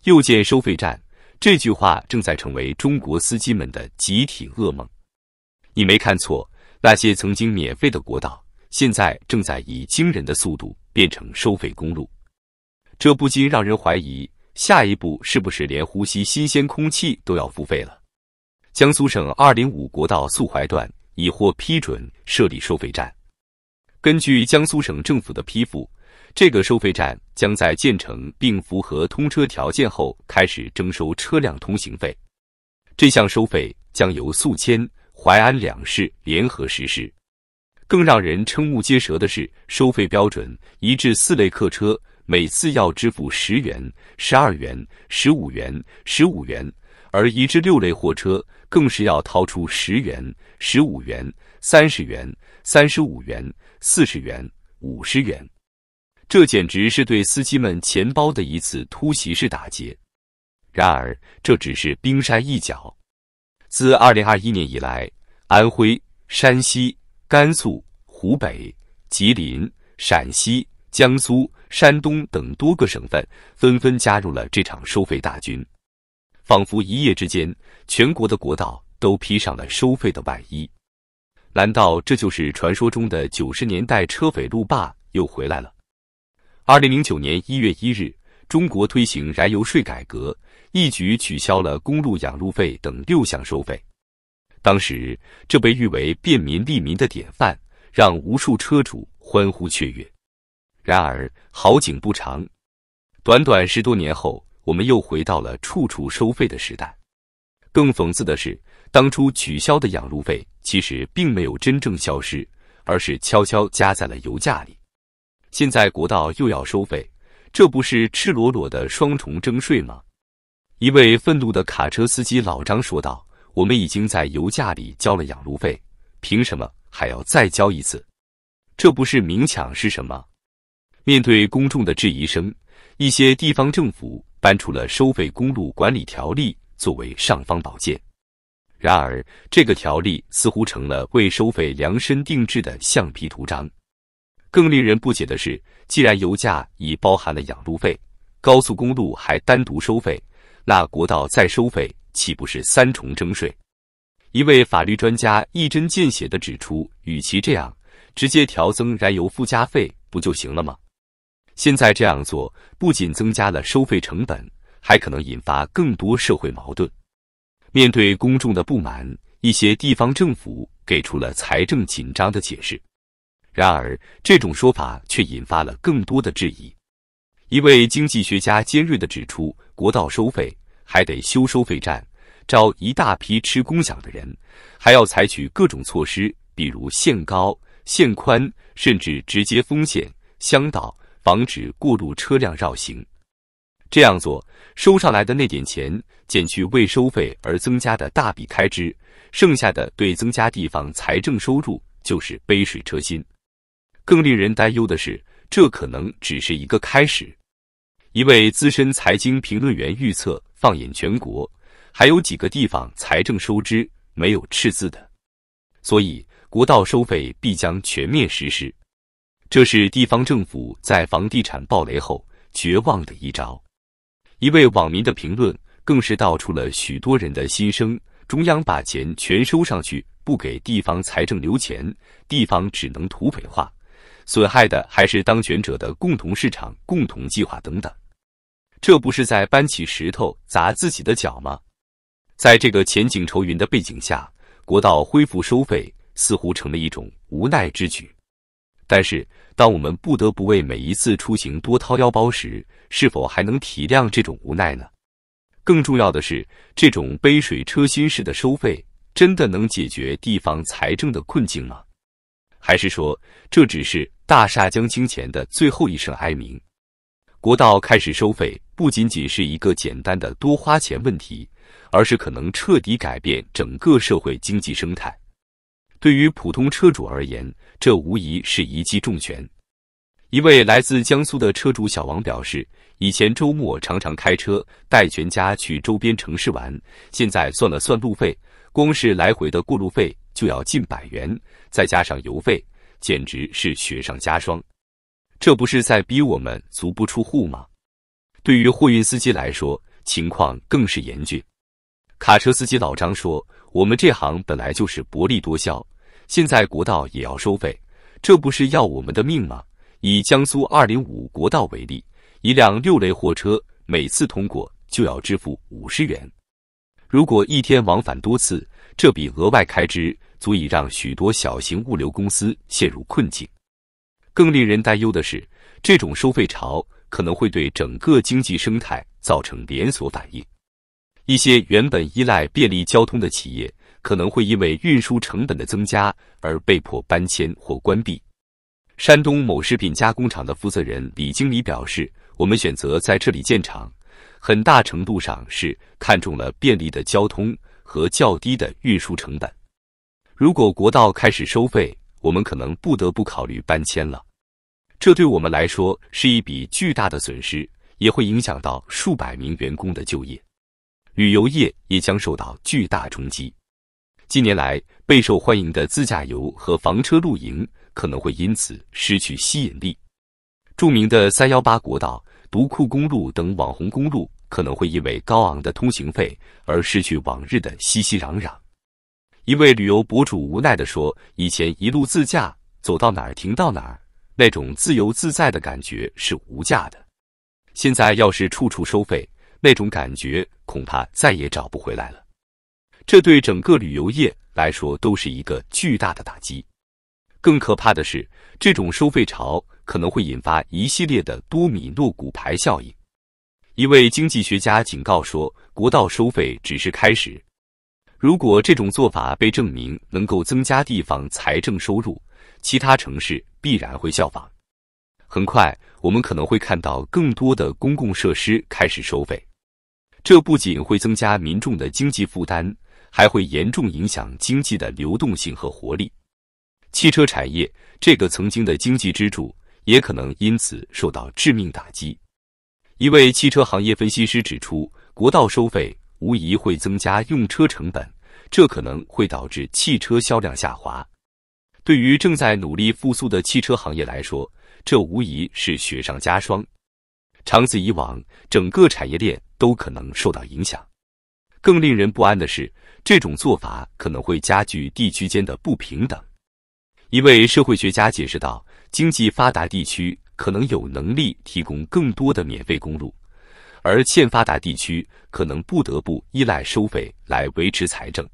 又建收费站，这句话正在成为中国司机们的集体噩梦。你没看错，那些曾经免费的国道，现在正在以惊人的速度变成收费公路。这不禁让人怀疑，下一步是不是连呼吸新鲜空气都要付费了？江苏省205国道肃淮段已获批准设立收费站。根据江苏省政府的批复，这个收费站将在建成并符合通车条件后开始征收车辆通行费。这项收费将由宿迁、淮安两市联合实施。更让人瞠目结舌的是，收费标准1至4类客车每次要支付10元、12元、15元、15元，而1至6类货车更是要掏出10元、15元、30元、35元、40元、50元。这简直是对司机们钱包的一次突袭式打劫。然而，这只是冰山一角。自2021年以来，安徽、山西、甘肃、湖北、吉林、陕西、江苏、山东等多个省份纷纷加入了这场收费大军。仿佛一夜之间，全国的国道都披上了收费的外衣。难道这就是传说中的90年代车匪路霸又回来了？2009年1月1日，中国推行燃油税改革，一举取消了公路养路费等6项收费。当时，这被誉为便民利民的典范，让无数车主欢呼雀跃。然而，好景不长，短短10多年后，我们又回到了处处收费的时代。更讽刺的是，当初取消的养路费其实并没有真正消失，而是悄悄加在了油价里。现在国道又要收费，这不是赤裸裸的双重征税吗？一位愤怒的卡车司机老张说道：“我们已经在油价里交了养路费，凭什么还要再交一次？这不是明抢是什么？”面对公众的质疑声，一些地方政府搬出了收费公路管理条例作为尚方宝剑。然而，这个条例似乎成了为收费量身定制的橡皮图章。更令人不解的是，既然油价已包含了养路费，高速公路还单独收费，那国道再收费岂不是3重征税？一位法律专家一针见血地指出，与其这样，直接调增燃油附加费不就行了吗？现在这样做，不仅增加了收费成本，还可能引发更多社会矛盾。面对公众的不满，一些地方政府给出了财政紧张的解释。然而，这种说法却引发了更多的质疑。一位经济学家尖锐地指出，国道收费还得修收费站，招一大批吃空饷的人，还要采取各种措施，比如限高、限宽，甚至直接封线、乡道，防止过路车辆绕行。这样做，收上来的那点钱，减去为收费而增加的大笔开支，剩下的对增加地方财政收入就是杯水车薪。更令人担忧的是，这可能只是一个开始。一位资深财经评论员预测，放眼全国，还有几个地方财政收支没有赤字的。所以，国道收费必将全面实施。这是地方政府在房地产暴雷后绝望的一招。一位网民的评论更是道出了许多人的心声：中央把钱全收上去，不给地方财政留钱，地方只能土匪化，损害的还是当权者的共同市场、共同计划等等。这不是在搬起石头砸自己的脚吗？在这个前景愁云的背景下，国道恢复收费似乎成了一种无奈之举。但是，当我们不得不为每一次出行多掏腰包时，是否还能体谅这种无奈呢？更重要的是，这种杯水车薪式的收费，真的能解决地方财政的困境吗？还是说，这只是大厦将倾前的最后一声哀鸣？国道开始收费，不仅仅是一个简单的多花钱问题，而是可能彻底改变整个社会经济生态。对于普通车主而言，这无疑是一记重拳。一位来自江苏的车主小王表示，以前周末常常开车带全家去周边城市玩，现在算了算路费，光是来回的过路费就要近100元，再加上油费，简直是雪上加霜。这不是在逼我们足不出户吗？对于货运司机来说，情况更是严峻。卡车司机老张说：“我们这行本来就是薄利多销，现在国道也要收费，这不是要我们的命吗？”以江苏205国道为例，一辆6类货车每次通过就要支付50元。如果一天往返多次，这笔额外开支足以让许多小型物流公司陷入困境。更令人担忧的是，这种收费潮可能会对整个经济生态造成连锁反应。一些原本依赖便利交通的企业，可能会因为运输成本的增加而被迫搬迁或关闭。山东某食品加工厂的负责人李经理表示：“我们选择在这里建厂，很大程度上是看中了便利的交通和较低的运输成本。如果国道开始收费，我们可能不得不考虑搬迁了。这对我们来说是一笔巨大的损失，也会影响到数百名员工的就业。旅游业也将受到巨大冲击。近年来备受欢迎的自驾游和房车露营可能会因此失去吸引力。著名的318国道、独库公路等网红公路可能会因为高昂的通行费而失去往日的熙熙攘攘。”一位旅游博主无奈地说：“以前一路自驾，走到哪儿停到哪儿，那种自由自在的感觉是无价的。现在要是处处收费，那种感觉恐怕再也找不回来了。这对整个旅游业来说都是一个巨大的打击。更可怕的是，这种收费潮可能会引发一系列的多米诺骨牌效应。”一位经济学家警告说，国道收费只是开始。如果这种做法被证明能够增加地方财政收入，其他城市必然会效仿。很快，我们可能会看到更多的公共设施开始收费。这不仅会增加民众的经济负担，还会严重影响经济的流动性和活力。汽车产业这个曾经的经济支柱，也可能因此受到致命打击。一位汽车行业分析师指出，国道收费无疑会增加用车成本，这可能会导致汽车销量下滑。对于正在努力复苏的汽车行业来说，这无疑是雪上加霜。长此以往，整个产业链都可能受到影响。更令人不安的是，这种做法可能会加剧地区间的不平等。一位社会学家解释道，经济发达地区可能有能力提供更多的免费公路，而欠发达地区可能不得不依赖收费来维持财政。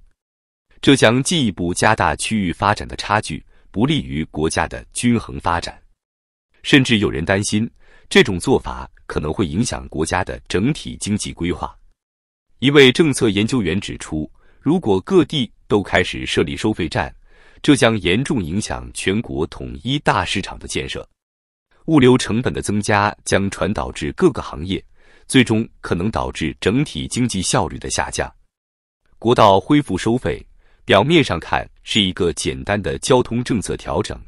这将进一步加大区域发展的差距，不利于国家的均衡发展。甚至有人担心，这种做法可能会影响国家的整体经济规划。一位政策研究员指出，如果各地都开始设立收费站，这将严重影响全国统一大市场的建设。物流成本的增加将传导至各个行业，最终可能导致整体经济效率的下降。国道恢复收费，表面上看是一个简单的交通政策调整，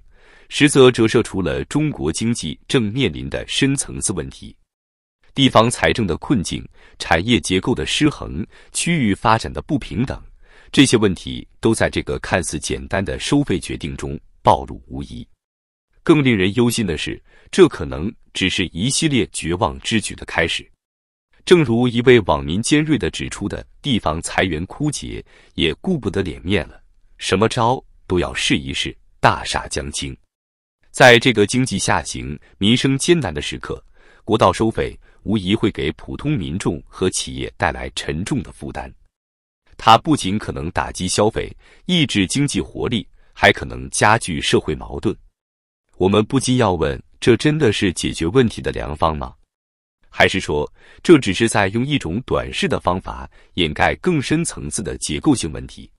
实则折射出了中国经济正面临的深层次问题。地方财政的困境、产业结构的失衡、区域发展的不平等，这些问题都在这个看似简单的收费决定中暴露无遗。更令人忧心的是，这可能只是一系列绝望之举的开始。正如一位网民尖锐地指出的，地方财源枯竭，也顾不得脸面了，什么招都要试一试，大厦将倾。在这个经济下行、民生艰难的时刻，国道收费无疑会给普通民众和企业带来沉重的负担。它不仅可能打击消费、抑制经济活力，还可能加剧社会矛盾。我们不禁要问，这真的是解决问题的良方吗？还是说，这只是在用一种短视的方法掩盖更深层次的结构性问题？